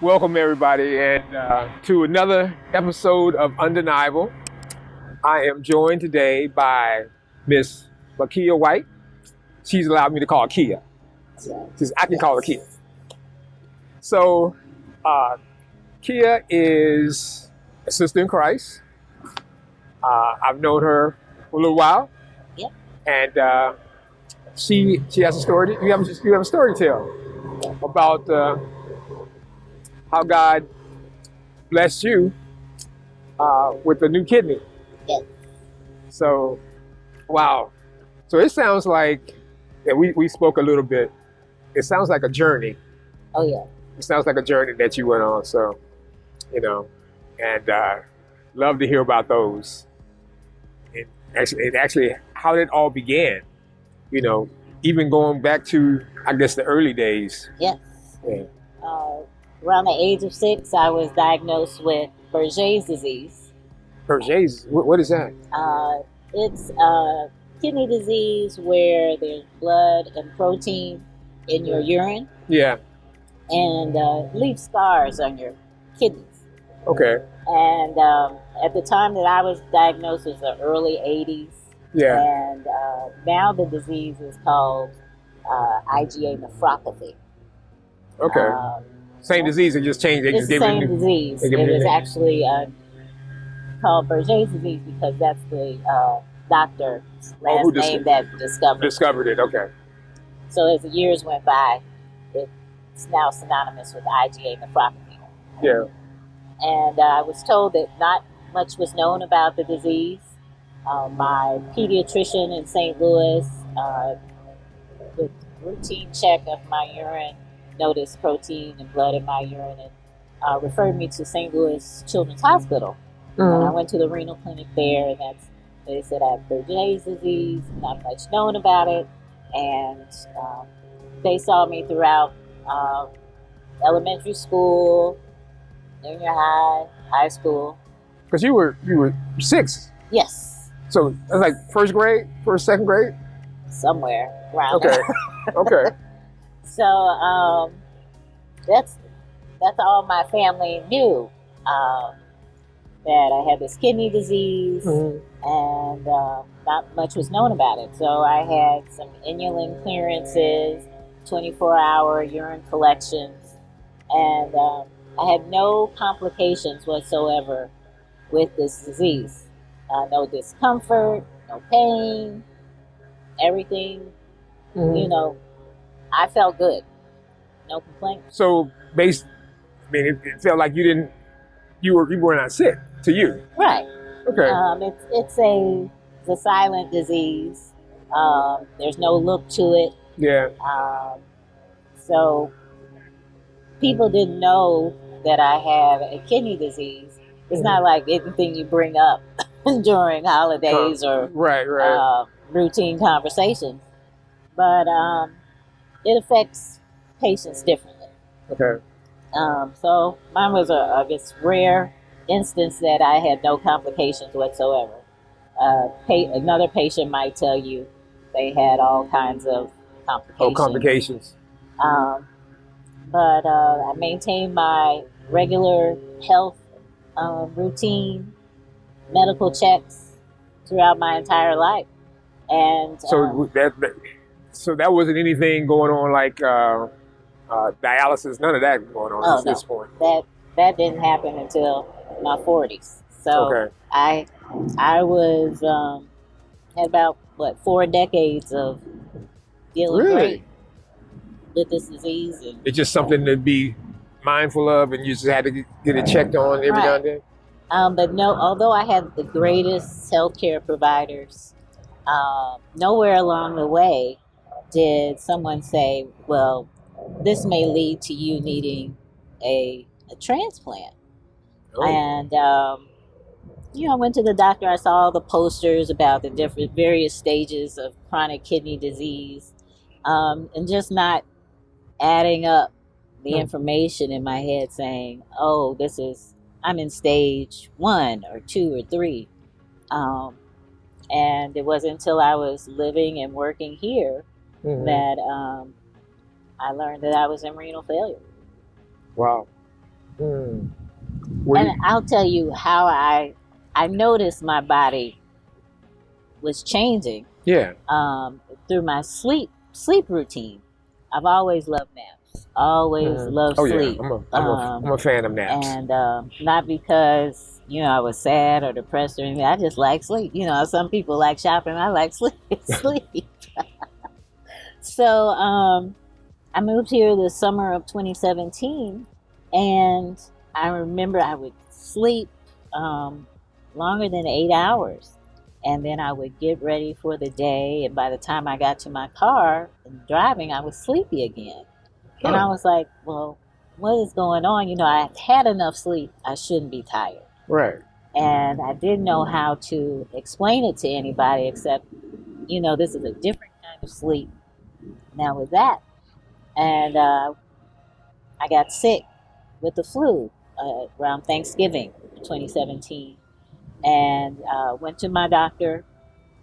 Welcome everybody and to another episode of Undeniable. I am joined today by Miss Malkia White. She's allowed me to call her Kia. I can call her Kia. So Kia is a sister in Christ. I've known her for a little while. Yep. And she has a story. You have a story to tell about how God blessed you with a new kidney. Yes. So, wow. So it sounds like, and we spoke a little bit, it sounds like a journey. Oh, yeah. It sounds like a journey that you went on. So, and love to hear about those. And actually how it all began, even going back to, I guess, the early days. Yes. Yeah. Around the age of 6, I was diagnosed with Berger's disease. Berger's, what is that? It's a kidney disease where there's blood and protein in your urine. Yeah. And leaves scars on your kidneys. Okay. And at the time that I was diagnosed, it was the early 80s. Yeah. And now the disease is called IgA Nephropathy. Okay. Same disease, it just changed. They It's just the gave same it disease. It was actually called Berger's disease because that's the doctor's last name that discovered it. Okay. So as the years went by, it's now synonymous with IgA nephropathy. Yeah. And I was told that not much was known about the disease. My pediatrician in St. Louis, with routine check of my urine, noticed protein and blood in my urine and referred me to St. Louis Children's Hospital. Mm-hmm. And I went to the renal clinic there, and they said I have Berger's disease, not much known about it. And they saw me throughout elementary school, junior high school. Because you were 6. Yes. So that's like first, second grade? Somewhere around Okay. there. Okay. So that's all my family knew, that I had this kidney disease, mm-hmm. and not much was known about it. So I had some inulin clearances, 24-hour urine collections, and I had no complications whatsoever with this disease. No discomfort, no pain, everything, Mm-hmm. I felt good. No complaints. So it felt like you were not sick to you. Right. Okay. It's a silent disease. There's no look to it. Yeah. So people didn't know that I have a kidney disease. It's not like anything you bring up during holidays or right. Routine conversations. But it affects patients differently. Okay. So mine was a rare instance that I had no complications whatsoever. Another patient might tell you they had all kinds of complications. Oh, complications. But I maintained my regular health routine, medical checks throughout my entire life. And so that wasn't anything going on like dialysis, none of that going on at this point. That didn't happen until my 40s. So okay. I was had about 4 decades of dealing with this disease. And it's just something to be mindful of, and you just had to get it checked on every now and then. But no, although I had the greatest healthcare providers, nowhere along the way did someone say, well, this may lead to you needing a transplant. Oh. And, I went to the doctor. I saw all the posters about the various stages of chronic kidney disease, and just not adding up the information in my head saying, oh, I'm in stage 1 or 2 or 3. And it wasn't until I was living and working here that I learned that I was in renal failure. Wow. And I'll tell you how I noticed my body was changing. Yeah. Through my sleep routine. I've always loved naps. Always loved sleep. Yeah. I'm a fan of naps. And not because I was sad or depressed or anything. I just like sleep. Some people like shopping. I like sleep. So I moved here the summer of 2017, and I remember I would sleep longer than 8 hours. And then I would get ready for the day. And by the time I got to my car and driving, I was sleepy again. And I was like, well, what is going on? I've had enough sleep. I shouldn't be tired. Right. And I didn't know how to explain it to anybody except, this is a different kind of sleep. Now with that. And I got sick with the flu around Thanksgiving 2017. And went to my doctor,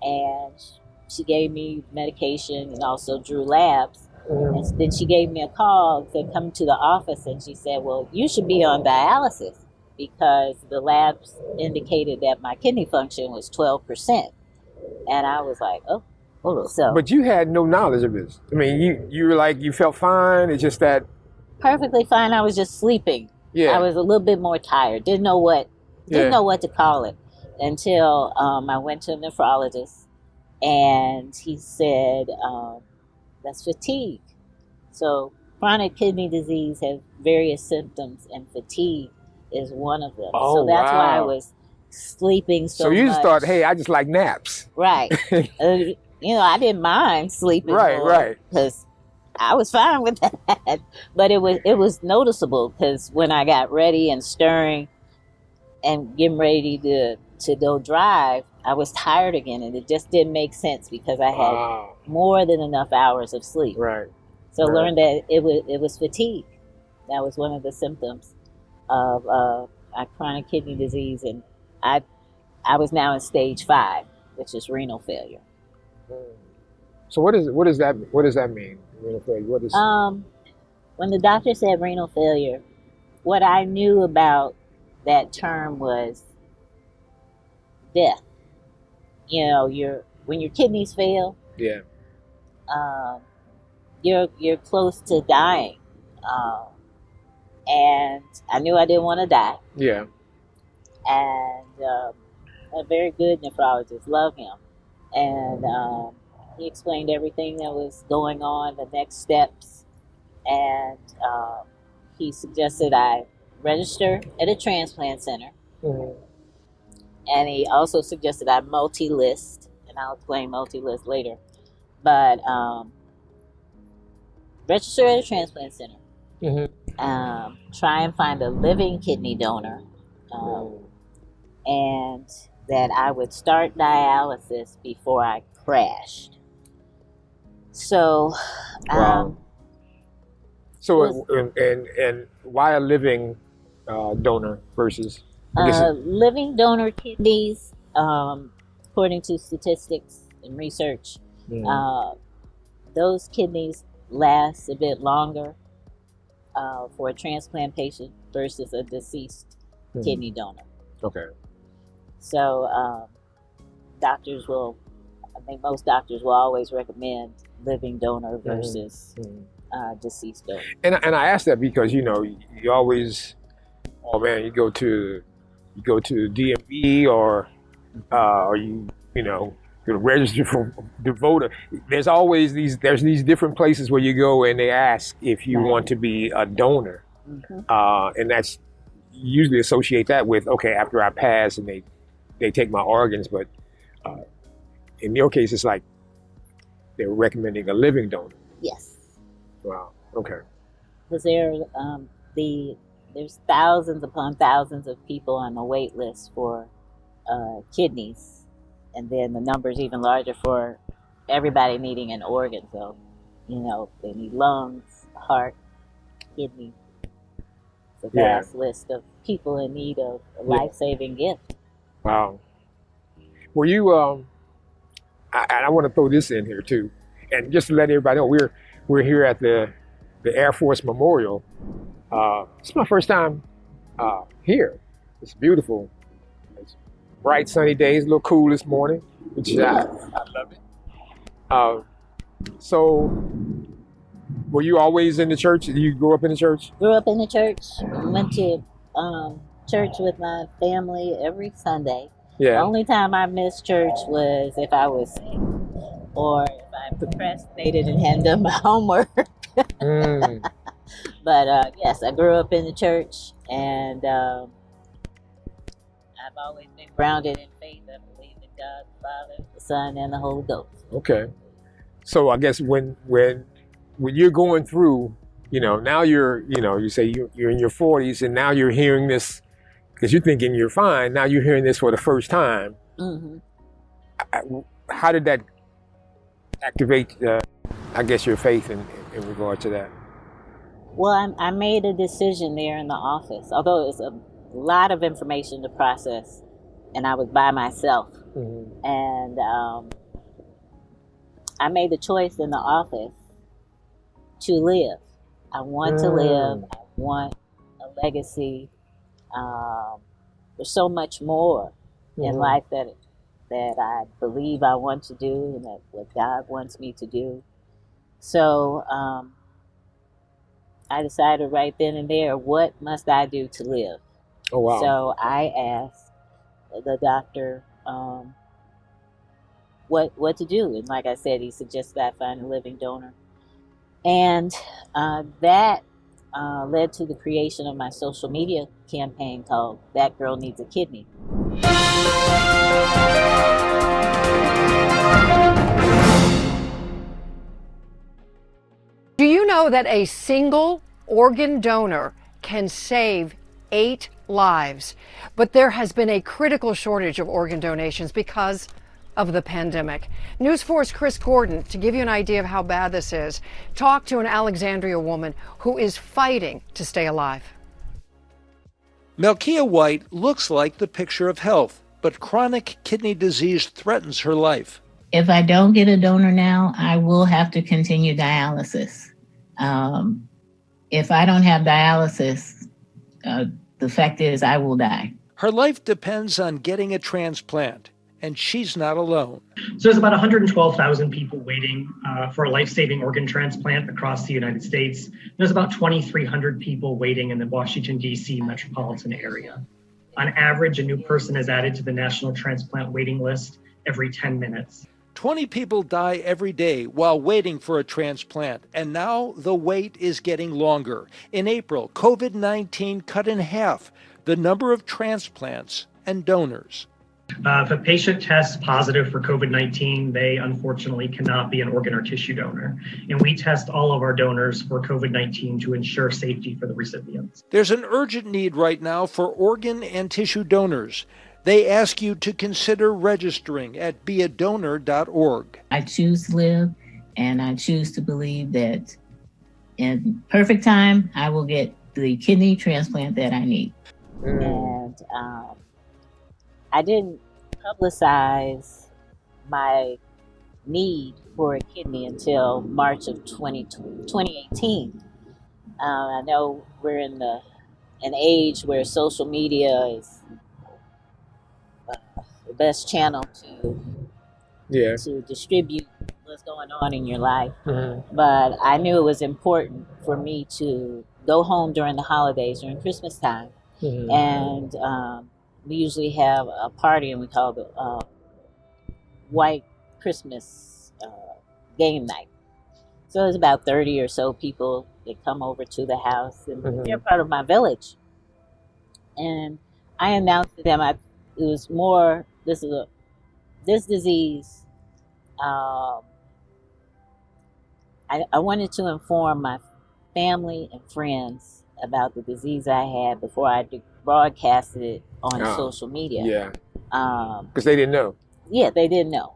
and she gave me medication and also drew labs. And then she gave me a call to come to the office, and she said, well, you should be on dialysis because the labs indicated that my kidney function was 12%. And I was like, oh. Hold on. So, but you had no knowledge of this. I mean, you were like, you felt fine. It's just that. Perfectly fine. I was just sleeping. Yeah. I was a little bit more tired. Didn't know what to call it. Until I went to a nephrologist, and he said, that's fatigue. So chronic kidney disease has various symptoms, and fatigue is one of them. Oh, so that's wow. why I was sleeping so much. So you just thought, hey, I just like naps. Right. I didn't mind sleeping. Right. Because I was fine with that. But it was noticeable because when I got ready and stirring and getting ready to go drive, I was tired again, and it just didn't make sense because I had more than enough hours of sleep. Right. So I learned that it was fatigue. That was one of the symptoms of chronic kidney disease, and I was now in stage 5, which is renal failure. So what does that mean? Renal failure. What is? When the doctor said renal failure, what I knew about that term was death. When your kidneys fail, yeah, you're close to dying, and I knew I didn't want to die. Yeah, and a very good nephrologist, love him, and he explained everything that was going on, the next steps, and he suggested I register at a transplant center. Mm-hmm. And he also suggested I multi-list, and I'll explain multi-list later. But register at a transplant center. Mm-hmm. Try and find a living kidney donor. And that I would start dialysis before I crashed. So, wow. And why a living donor versus living donor kidneys, according to statistics and research, those kidneys last a bit longer for a transplant patient versus a deceased kidney donor. Okay. So most doctors will always recommend living donor versus deceased donor. And I ask that because you always, you go to DMV or you register for the voter. There's always these different places where you go and they ask if you want to be a donor, and that's usually associate that with after I pass and they take my organs, but in your case it's like they're recommending a living donor. Yes. Wow. Okay. Because there's thousands upon thousands of people on the wait list for kidneys, and then the number's even larger for everybody needing an organ. So, they need lungs, heart, kidney. It's a vast list of people in need of a life-saving gift. Wow. Were you? I want to throw this in here too, and just to let everybody know, we're here at the Air Force Memorial. It's my first time Here, it's beautiful. It's bright sunny days, a little cool this morning, which I love it. Uh, so, were you always in the church? Did you grow up in the church? Grew up in the church. Went to church with my family every Sunday. The Yeah. only time I missed church was if I was sick or if I procrastinated and hadn't done my homework. Mm. But yes, I grew up in the church, and I've always been grounded in faith. I believe in God, the Father, the Son, and the Holy Ghost. Okay. So I guess when you're going through, now you say you're in your 40s, and now you're hearing this because you're thinking you're fine. Now you're hearing this for the first time. Mm-hmm. How did that activate, I guess, your faith in regard to that? Well, I made a decision there in the office, although it was a lot of information to process, and I was by myself. Mm-hmm. And I made the choice in the office to live. I want to live. I want a legacy. There's so much more in life that I believe I want to do, and that what God wants me to do. So I decided right then and there, what must I do to live? Oh, wow. So I asked the doctor what to do. And like I said, he suggested I find a living donor. And that led to the creation of my social media campaign called That Girl Needs a Kidney. Do you know that a single organ donor can save 8 lives? But there has been a critical shortage of organ donations because of the pandemic. News 4's Chris Gordon, to give you an idea of how bad this is, talked to an Alexandria woman who is fighting to stay alive. Malkia White looks like the picture of health, but chronic kidney disease threatens her life. If I don't get a donor now, I will have to continue dialysis. If I don't have dialysis, the fact is I will die. Her life depends on getting a transplant, and she's not alone. So there's about 112,000 people waiting for a life-saving organ transplant across the United States. There's about 2,300 people waiting in the Washington, D.C. metropolitan area. On average, a new person is added to the national transplant waiting list every 10 minutes. 20 people die every day while waiting for a transplant, and now the wait is getting longer. In April, COVID-19 cut in half the number of transplants and donors. If a patient tests positive for COVID-19, they unfortunately cannot be an organ or tissue donor. And we test all of our donors for COVID-19 to ensure safety for the recipients. There's an urgent need right now for organ and tissue donors. They ask you to consider registering at beadonor.org. I choose to live, and I choose to believe that in perfect time, I will get the kidney transplant that I need. And I didn't publicize my need for a kidney until March of 2018. I know we're in an age where social media is the best channel to distribute what's going on in your life. Mm-hmm. But I knew it was important for me to go home during the holidays, during Christmas time. Mm-hmm. And we usually have a party, and we call it White Christmas game night. So there's about 30 or so people that come over to the house, and they're part of my village. And I announced to them this disease. I wanted to inform my family and friends about the disease I had before I broadcasted it on social media. Yeah. Because they didn't know. Yeah, they didn't know.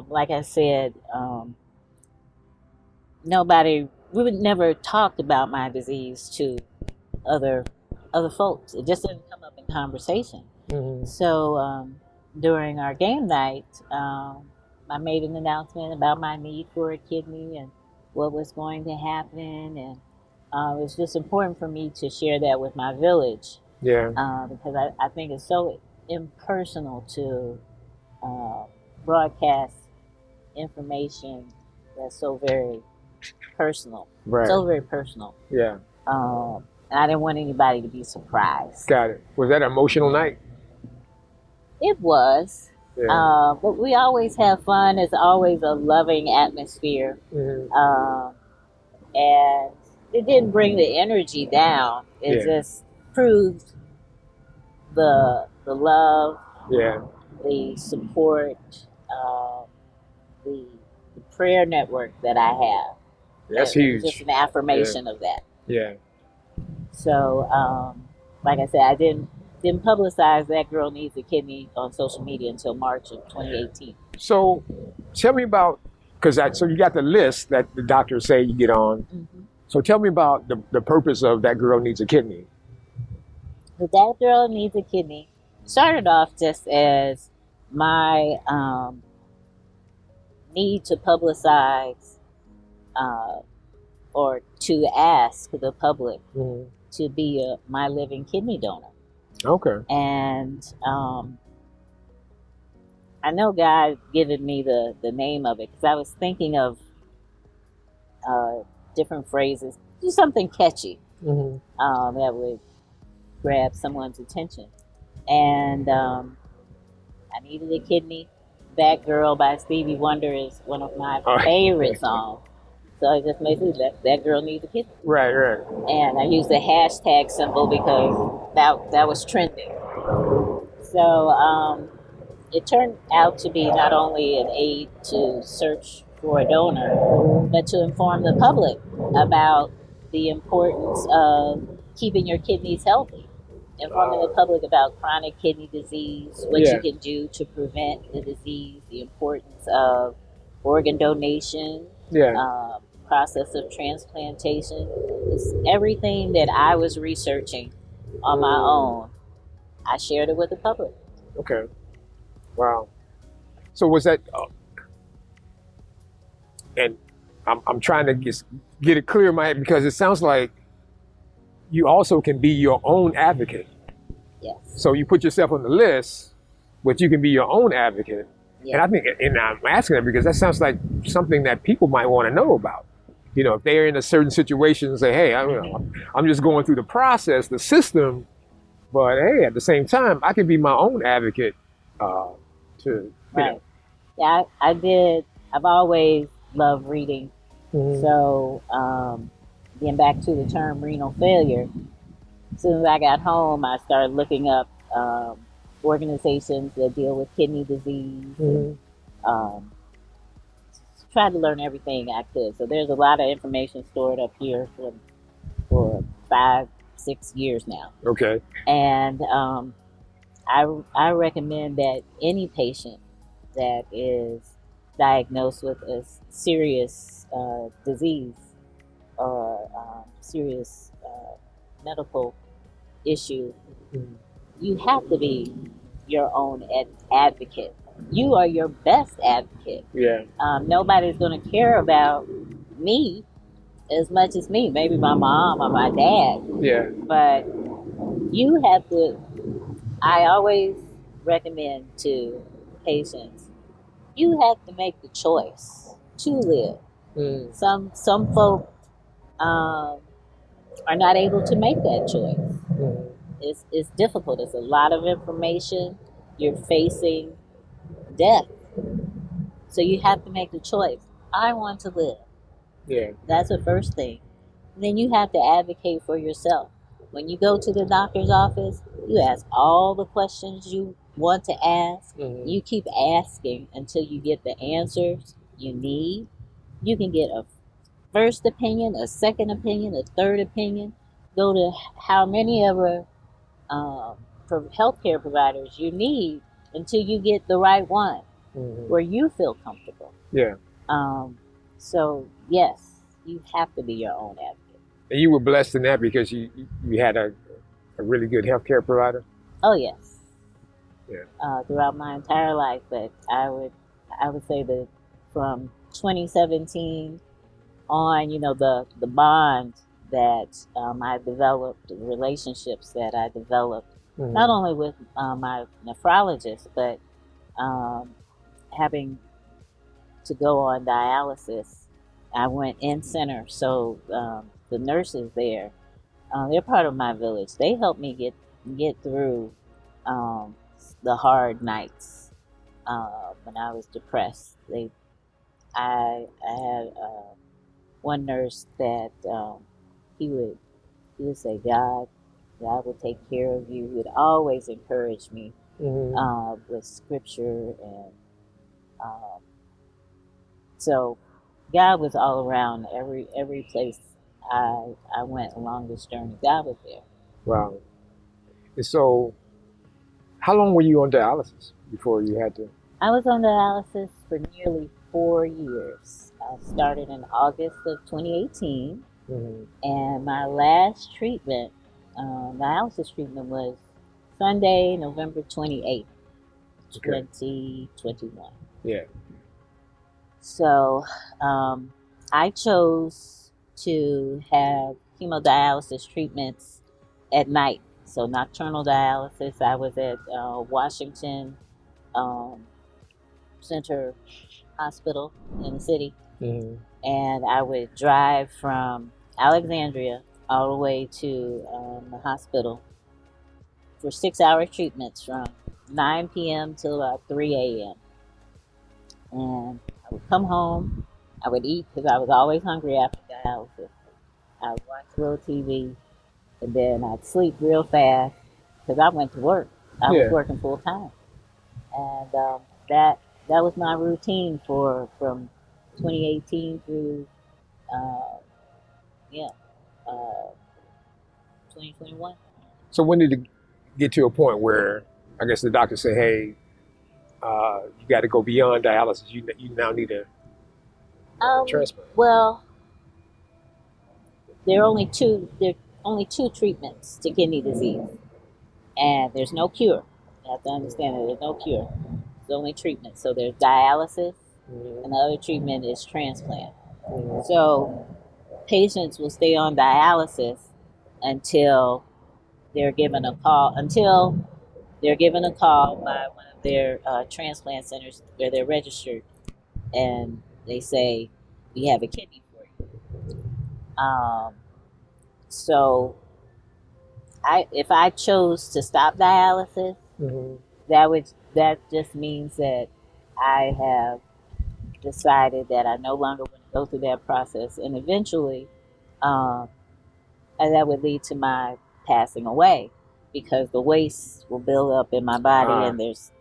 Like I said, we would never talked about my disease to other folks. It just didn't come up in conversation. Mm-hmm. So during our game night, I made an announcement about my need for a kidney and what was going to happen, and it was just important for me to share that with my village Yeah. Because I think it's so impersonal to broadcast information that's so very personal, Right. so very personal. Yeah. And I didn't want anybody to be surprised. Got it. Was that an emotional night? It was. Yeah. But we always have fun. It's always a loving atmosphere. Mhm. And it didn't bring the energy down. It Yeah. just proved the love, Yeah. the support, the prayer network that I have. That's It was huge. just an affirmation of that. Yeah. So, like I said, I didn't publicize that girl needs a kidney on social media until March of 2018. So tell me about, so you got the list that the doctors say you get on. Mm-hmm. So tell me about the purpose of That Girl Needs a Kidney. But that girl needs a kidney started off just as my need to publicize or to ask the public to be my living kidney donor. Okay. And I know God given me the name of it because I was thinking of different phrases, do something catchy that would grab someone's attention. And I needed a kidney. That Girl by Stevie Wonder is one of my favorite songs. So I just made it that girl needs a kidney. Right. And I used the hashtag symbol because that was trending. So it turned out to be not only an aid to search for a donor, but to inform the public about the importance of keeping your kidneys healthy. Informing the public about chronic kidney disease, what you can do to prevent the disease, the importance of organ donation, process of transplantation. It's everything that I was researching on my own. I shared it with the public. Okay. Wow. So was that, and I'm trying to get it clear in my head because it sounds like you also can be your own advocate. Yes. So you put yourself on the list, but you can be your own advocate. Yes. And I think, and I'm asking that because that sounds like something that people might want to know about. You know, if they're in a certain situation, say, hey, I'm just going through the process, the system, but hey, at the same time, I can be my own advocate to, you know. Yeah, I did. I've always loved reading. Mhm. So, getting back to the term renal failure, as soon as I got home, I started looking up organizations that deal with kidney disease. Mhm. And, tried to learn everything I could. So there's a lot of information stored up here for 5-6 years now. Okay. And I recommend that any patient that is diagnosed with a serious disease or serious medical issue, you have to be your own advocate. You are your best advocate. Yeah. Nobody's going to care about me as much as me. Maybe my mom or my dad. Yeah. But you have to. I always recommend to patients, you have to make the choice to live. Some folk are not able to make that choice. It's difficult. It's a lot of information. You're facing death. So you have to make the choice. I want to live. Yeah. That's the first thing. And then you have to advocate for yourself. When you go to the doctor's office, you ask all the questions you want to ask. You keep asking until you get the answers you need. You can get a first opinion, a second opinion, a third opinion. Go to how many other healthcare providers you need until you get the right one where you feel comfortable. Yeah. So yes, you have to be your own advocate. And you were blessed in that because you had a really good healthcare provider? Oh yes. Yeah. Throughout my entire life, but I would say that from 2017 on, the bond that I developed, the relationships that I developed, not only with my nephrologist, but having to go on dialysis. I went in center, so the nurses there, they're part of my village. They helped me get through the hard nights when I was depressed. I had one nurse that he would say, God will take care of you. He would always encourage me with scripture, and so God was all around every place I went along this journey. God was there. Wow. And so, how long were you on dialysis before you had to? I was on dialysis for nearly 4 years. I started in August of 2018, and my last treatment, dialysis treatment, was Sunday, November 28th, 2021. Yeah. So I chose to have hemodialysis treatments at night. So nocturnal dialysis. I was at Washington Center Hospital in the city, and I would drive from Alexandria all the way to the hospital for 6-hour treatments from 9 p.m. till about 3 a.m. And I would come home, I would eat because I was always hungry after dialysis. I would watch a little TV, and then I'd sleep real fast because I went to work. I was working full time, and that was my routine from 2018 through 2021. So when did it get to a point where I guess the doctor said, "Hey, you got to go beyond dialysis. You now need a transplant"? Well, there are only two treatments to kidney disease, and there's no cure. You have to understand that there's no cure. It's only treatment. So there's dialysis, and the other treatment is transplant. So patients will stay on dialysis until they're given a call by one of their transplant centers where they're registered, and they say, "We have a kidney for you." So if I chose to stop dialysis, that just means that I have decided that I no longer want to go through that process, and eventually, and that would lead to my passing away, because the waste will build up in my body, and there's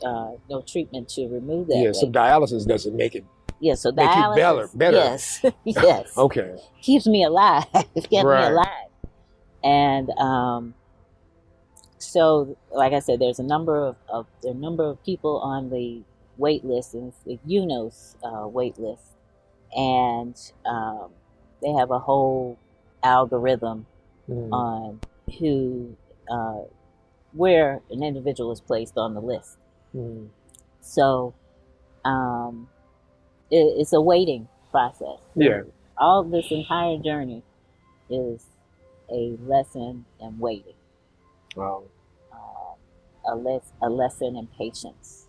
no treatment to remove that. Yeah, so dialysis doesn't make it. Yeah, so make dialysis, you better. Yes, yes. Okay. Keeps me alive. It kept me alive, and so like I said, there's a number of people on the wait list, and it's the UNOS wait list, and they have a whole algorithm on who where an individual is placed on the list. So it's a waiting process. Yeah. All of this entire journey is a lesson in waiting. Wow. A lesson in patience.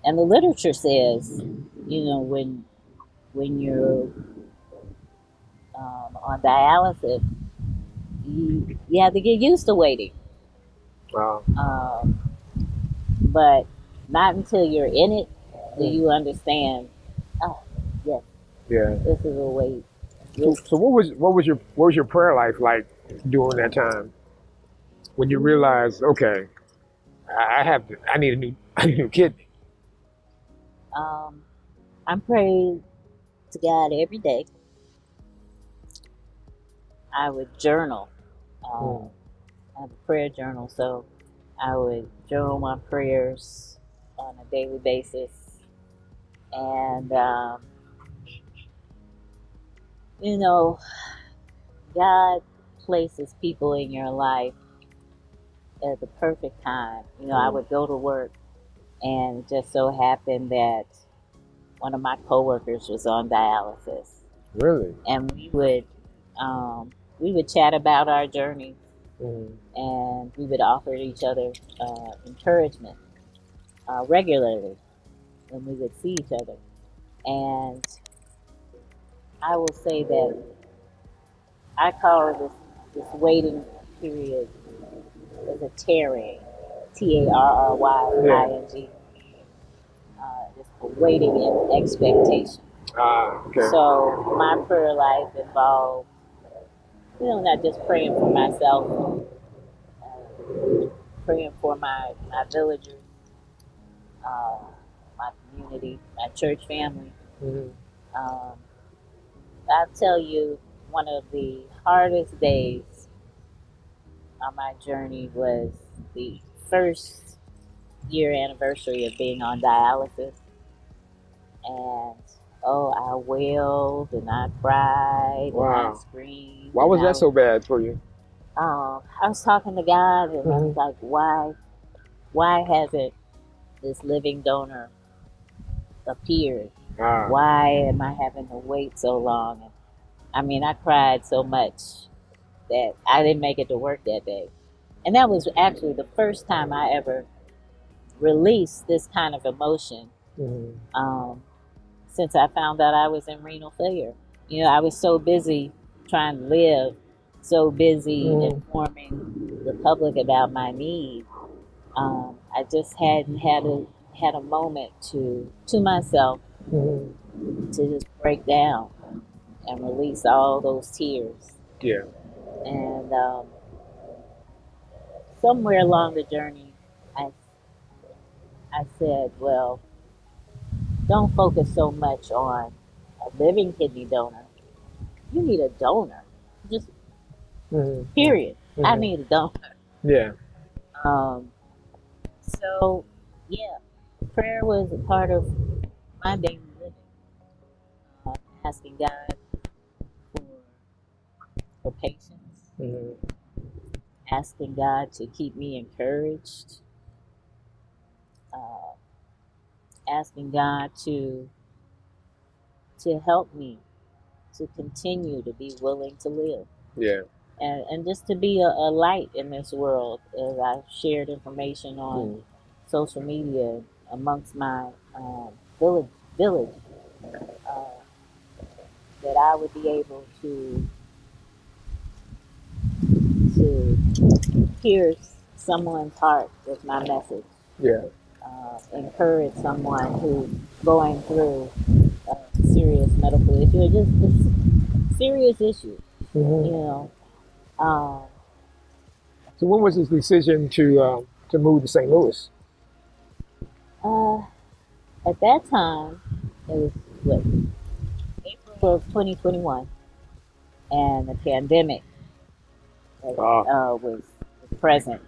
And the literature says, when you're on dialysis, you have to get used to waiting. Wow. But not until you're in it do you understand. Oh, yes. Yeah. This is a wait. So what was your prayer life like during that time when you realized, okay, I need a new kidney? I'm praying to God every day. I would journal. I have a prayer journal, so I would journal my prayers on a daily basis. And, God places people in your life at the perfect time. I would go to work, and it just so happened that one of my coworkers was on dialysis. Really? and we would chat about our journey, Mm-hmm. and we would offer each other encouragement regularly when we would see each other. And I will say that I call this waiting period as a tarrying, TARRYING. Just waiting in expectation. Okay. So my prayer life involved, not just praying for myself, praying for my villagers, uh, my community, my church family. Mm-hmm. I'll tell you, one of the hardest days on my journey was the first year anniversary of being on dialysis. And I wailed and I cried and I screamed. Why was that so bad for you? I was talking to God, and I was like, why hasn't this living donor appeared? Why am I having to wait so long? And, I mean, I cried so much that I didn't make it to work that day. And that was actually the first time I ever released this kind of emotion. Since I found out I was in renal failure. I was so busy trying to live, so busy informing the public about my need. I just hadn't had a moment to myself to just break down and release all those tears. Yeah. And somewhere along the journey, I said, well, don't focus so much on a living kidney donor. You need a donor. Just period. I need a donor. Yeah. So yeah, prayer was a part of my daily living. Asking God for patience. Asking God to keep me encouraged. Asking God to help me to continue to be willing to live. Yeah. And just to be a light in this world, as I shared information on social media amongst my village, that I would be able to pierce someone's heart with my message. Yeah. Encourage someone who's going through a serious medical issue, just serious issues. So when was this decision to move to St. Louis? At that time, it was April of 2021, and the pandemic was present.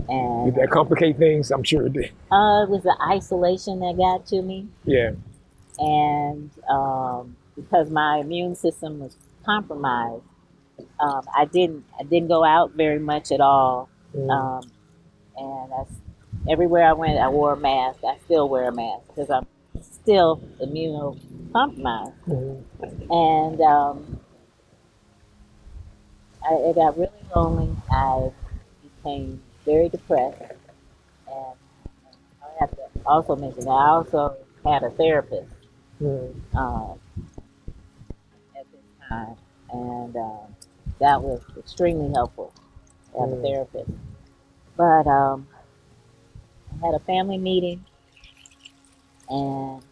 And did that complicate things? I'm sure it did. It was the isolation that got to me. Yeah. And because my immune system was compromised, I didn't go out very much at all. And everywhere I went, I wore a mask. I still wear a mask because I'm still immunocompromised. And it got really lonely. I became very depressed. And I have to also mention that I also had a therapist at this time. And that was extremely helpful to have a therapist. But I had a family meeting, and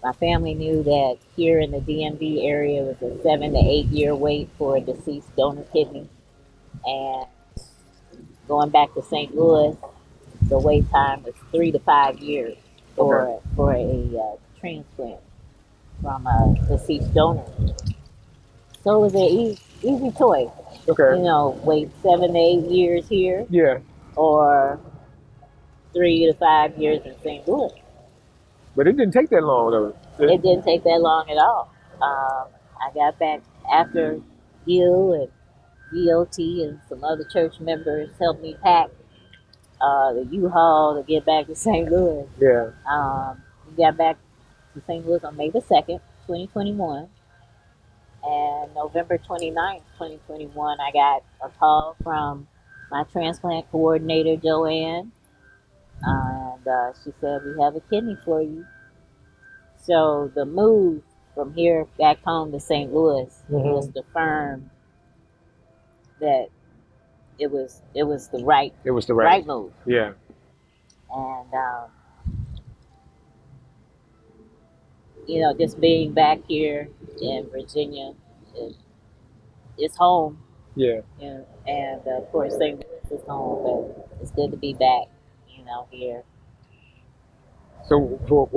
my family knew that here in the DMV area was a 7 to 8 year wait for a deceased donor kidney. And going back to St. Louis, the wait time was 3 to 5 years for a transplant from a deceased donor. So it was an easy choice. Wait 7 to 8 years here. Yeah. Or 3 to 5 years in St. Louis. But it didn't take that long, though. It didn't take that long at all. I got back after you and DOT and some other church members helped me pack the U-Haul to get back to St. Louis. Yeah. We got back to St. Louis on May the 2nd, 2021. And November 29th, 2021, I got a call from my transplant coordinator, Joanne. And she said, we have a kidney for you. So the move from here back home to St. Louis was to affirm that it was the right right move. Yeah. And you know, just being back here in Virginia is home. Yeah. You know, and of course St. Louis is home, but it's good to be back, you know, here. So what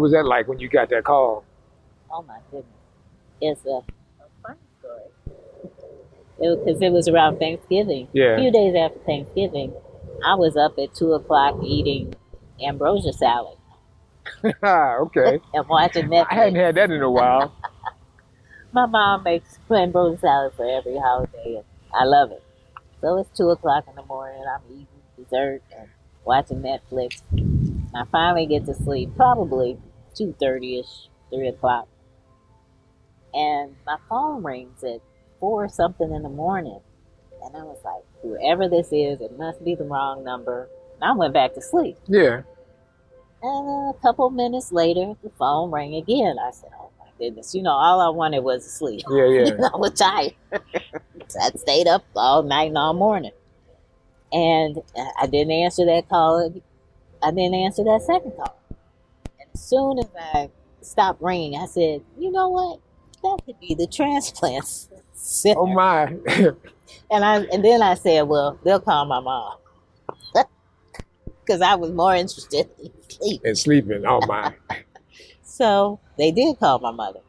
was that like when you got that call? Oh my goodness, it's a funny story. Because it was around Thanksgiving. Yeah. A few days after Thanksgiving, I was up at 2:00 eating ambrosia salad Okay. and watching Netflix. I hadn't had that in a while. My mom makes ambrosia salad for every holiday, and I love it. So it's 2:00 in the morning, and I'm eating dessert and watching Netflix. And I finally get to sleep, probably 2:30ish, 3:00. And my phone rings at 4 something in the morning. And I was like, whoever this is, it must be the wrong number. And I went back to sleep. Yeah. And a couple minutes later, the phone rang again. I said, oh my goodness, you know, all I wanted was to sleep. Yeah, yeah. You know, I was tired. So I stayed up all night and all morning. And I didn't answer that call. I didn't answer that second call. And as soon as I stopped ringing, I said, you know what? That could be the transplant center. Oh my. And then I said, well, they'll call my mom. Because I was more interested in sleep. And sleeping. Oh my. So they did call my mother.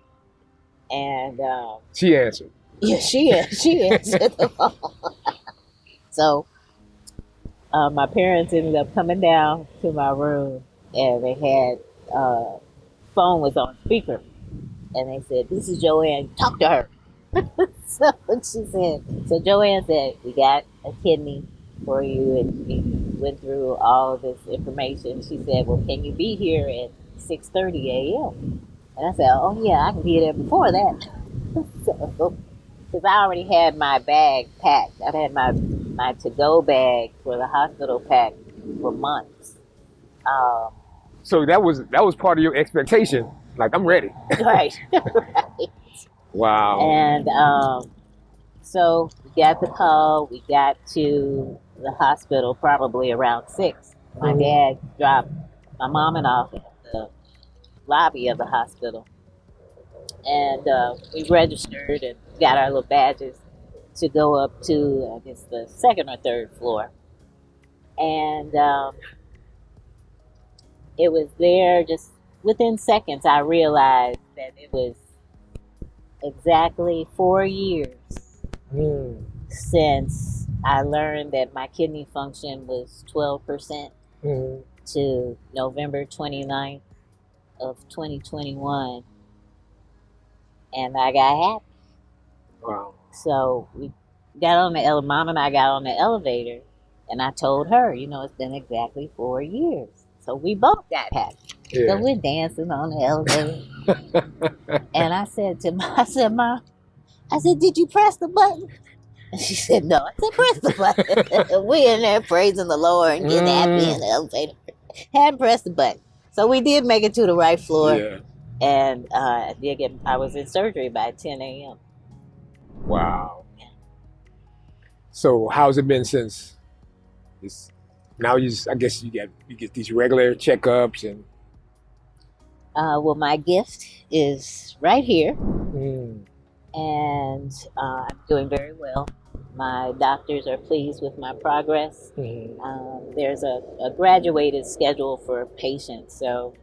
And She answered. yeah, she answered the phone. So my parents ended up coming down to my room, and they had phone was on speaker, and they said, "This is Joanne. Talk to her." So she said, "So Joanne said we got a kidney for you," and she went through all of this information. She said, "Well, can you be here at 6:30 a.m.?" And I said, "Oh yeah, I can be there before that." So, because I already had my bag packed. I had my to-go bag for the hospital packed for months. So that was part of your expectation. Like, I'm ready. Right, right. Wow. And so we got the call. We got to the hospital probably around 6. My dad dropped my mom and off at the lobby of the hospital. And we registered and got our little badges to go up to, I guess, the 2nd or 3rd floor. And it was there just within seconds, I realized that it was exactly 4 years since I learned that my kidney function was 12% to November 29th of 2021. And I got happy. Wow. So we got on the mom and I got on the elevator, and I told her, you know, it's been exactly 4 years. So we both got happy. Yeah. So we're dancing on the elevator. And I said to Mom, I said, did you press the button? And she said, no. I said, press the button. We in there praising the Lord and getting happy in the elevator. Hadn't pressed the button. So we did make it to the right floor. Yeah. And I was in surgery by 10 a.m. Wow. So how's it been since? Now I guess you get these regular checkups and. Well, my gift is right here, and I'm doing very well. My doctors are pleased with my progress. There's a graduated schedule for patients, so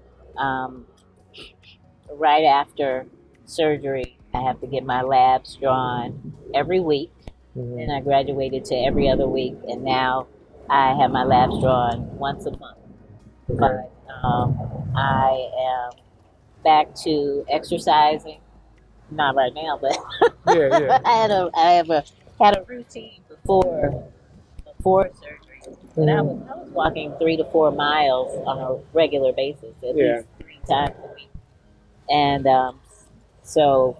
right after surgery, I have to get my labs drawn every week. Then I graduated to every other week, and now I have my labs drawn once a month. Okay. But I am back to exercising. Not right now, but Yeah. I had a routine before surgery, and I was walking 3 to 4 miles on a regular basis, at least 3 times a week. And so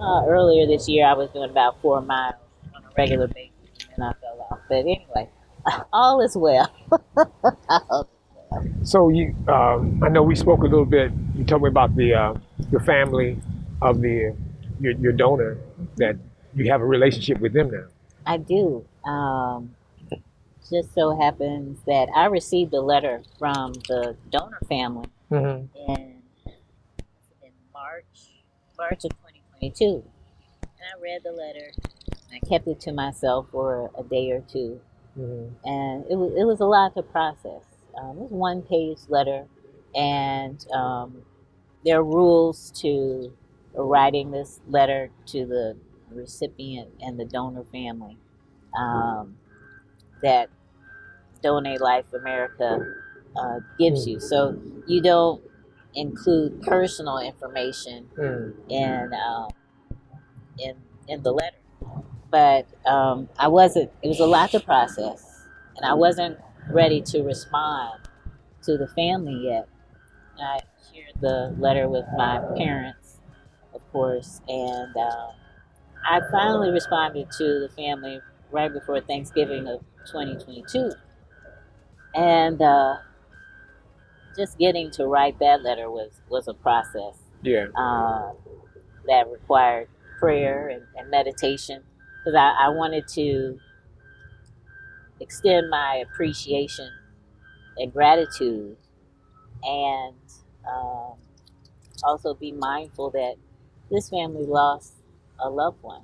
Earlier this year, I was doing about 4 miles on a regular basis, and I fell off. But anyway, all is well. So I know we spoke a little bit. You told me about the family of your donor, that you have a relationship with them now. I do. Just so happens that I received a letter from the donor family Mm-hmm. in March of 2022, and I read the letter. And I kept it to myself for a day or two, and it was a lot to process. It was 1-page letter, and there are rules to writing this letter to the recipient and the donor family that Donate Life America gives you. So you don't include personal information in in the letter. But I wasn't. It was a lot to process, and I wasn't ready to respond to the family yet. I shared the letter with my parents, of course, and I finally responded to the family right before Thanksgiving of 2022. And just getting to write that letter was a process. Yeah. That required prayer and meditation, because I wanted to extend my appreciation and gratitude, and um, also be mindful that this family lost a loved one.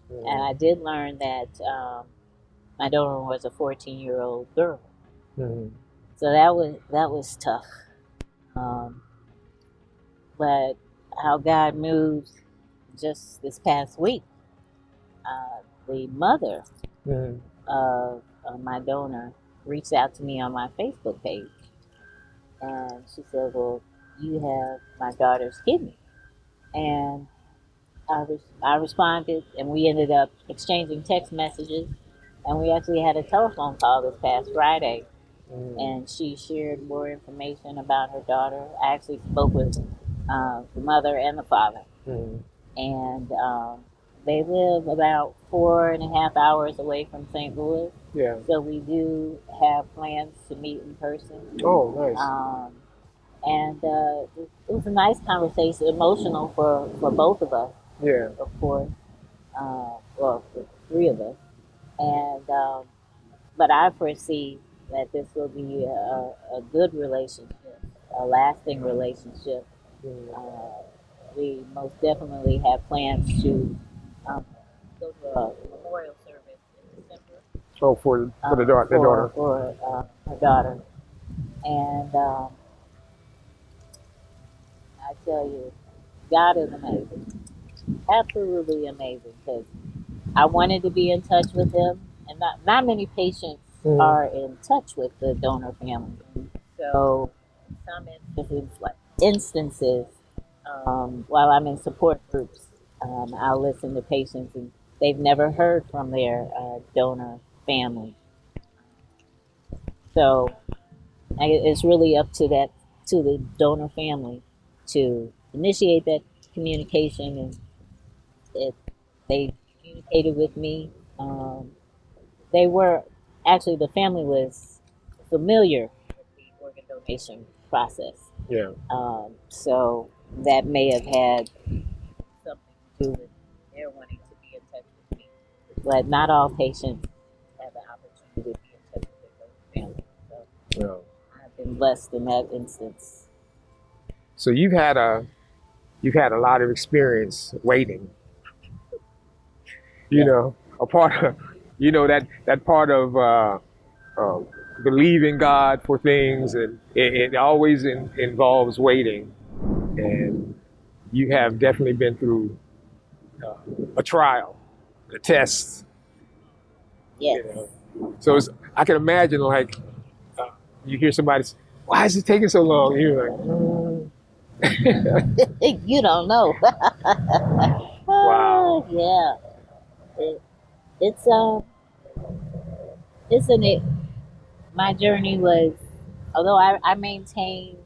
And I did learn that my donor was a 14-year-old girl. So that was tough. But how God moved just this past week, the mother of my donor reached out to me on my Facebook page, and she said, "Well, you have my daughter's kidney," and I responded, and we ended up exchanging text messages, and we actually had a telephone call this past Friday, and she shared more information about her daughter. I actually spoke with the mother and the father, and they live about 4.5 hours away from St. Louis. Yeah. So we do have plans to meet in person. Oh, nice. And it was a nice conversation, emotional for both of us. Yeah. Of course, well, for 3 of us, and but I foresee that this will be a good relationship, a lasting relationship. We most definitely have plans to go to a memorial service in December. Oh, for the daughter. For her daughter, and I tell you, God is amazing. Absolutely amazing, because I wanted to be in touch with them, and not many patients are in touch with the donor family. So in some instances, while I'm in support groups, I'll listen to patients, and they've never heard from their donor family. So it's really up to the donor family to initiate that communication, and they communicated with me. The family was familiar with the organ donation process. Yeah. So that may have had something to do with their wanting to be in touch with me. But not all patients have the opportunity to be in touch with their family. So I've been blessed in that instance. So you've had a lot of experience waiting. You know, a part of, that part of believing God for things, and it always involves waiting. And you have definitely been through a trial, a test. Yes. So I can imagine, like, you hear somebody say, "Why is it taking so long?" And you're like, You don't know. Wow. Yeah. My journey was, although I maintained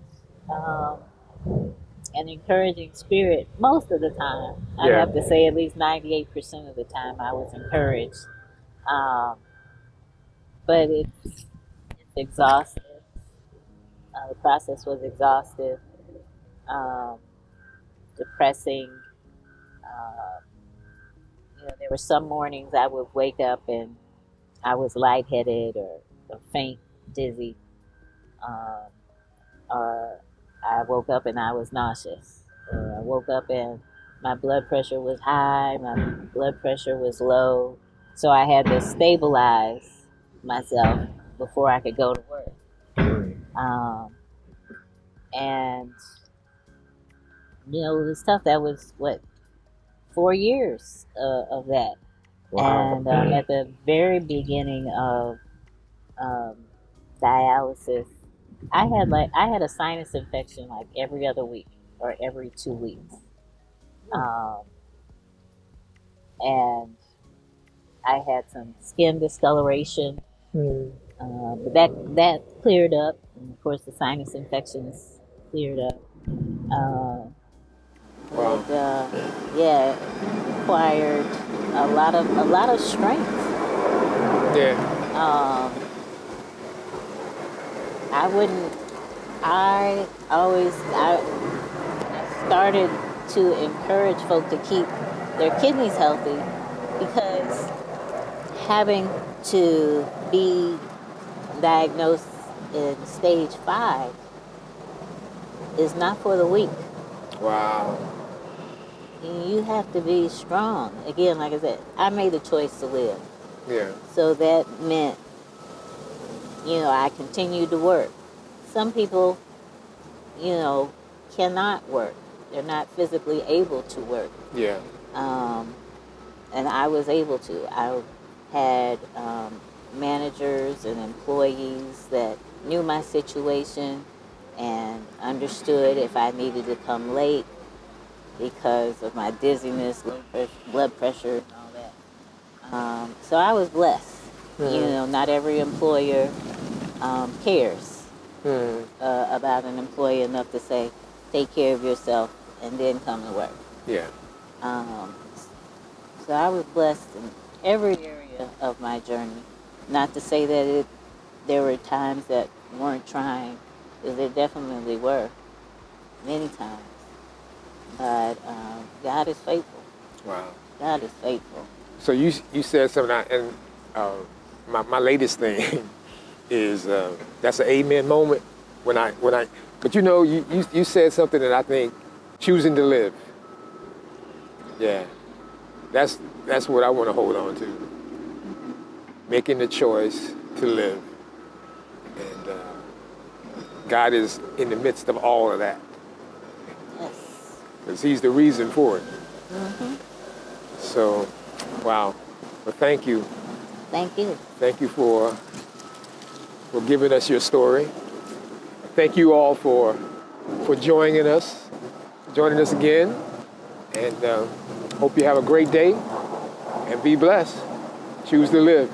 an encouraging spirit most of the time. I Yeah. have to say at least 98% of the time I was encouraged. Um, but it's exhaustive. The process was exhaustive, um, depressing. Uh, there were some mornings I would wake up and I was lightheaded or faint, dizzy, um, or I woke up and I was nauseous, or I woke up and my blood pressure was high, my blood pressure was low, so I had to stabilize myself before I could go to work. And it was tough. That was 4 years of that. Wow. And at the very beginning of um, dialysis, I had a sinus infection like every other week or every 2 weeks, and I had some skin discoloration, but that cleared up. And of course, the sinus infections cleared up. Wow. But yeah, it required a lot of strength. Yeah. I wouldn't. I always I started to encourage folk to keep their kidneys healthy because having to be diagnosed in stage 5 is not for the weak. Wow. You have to be strong. Again, like I said, I made a choice to live. Yeah. So that meant, I continued to work. Some people, cannot work. They're not physically able to work. Yeah. And I was able to. I had managers and employees that knew my situation and understood if I needed to come late because of my dizziness, low pressure, blood pressure, and all that. So I was blessed. Not every employer cares about an employee enough to say, take care of yourself and then come to work. Yeah. So I was blessed in every area of my journey. Not to say that there were times that weren't trying, because there definitely were, many times. But God is faithful. Wow. God is faithful. So you said something, and my latest thing is that's an amen moment when I. But you said something that I think choosing to live. Yeah, that's what I want to hold on to. Making the choice to live, and God is in the midst of all of that. Yes. Because He's the reason for it. Mm-hmm. So, wow. Well, thank you. Thank you. Thank you for giving us your story. Thank you all for joining us again. And hope you have a great day and be blessed. Choose to live.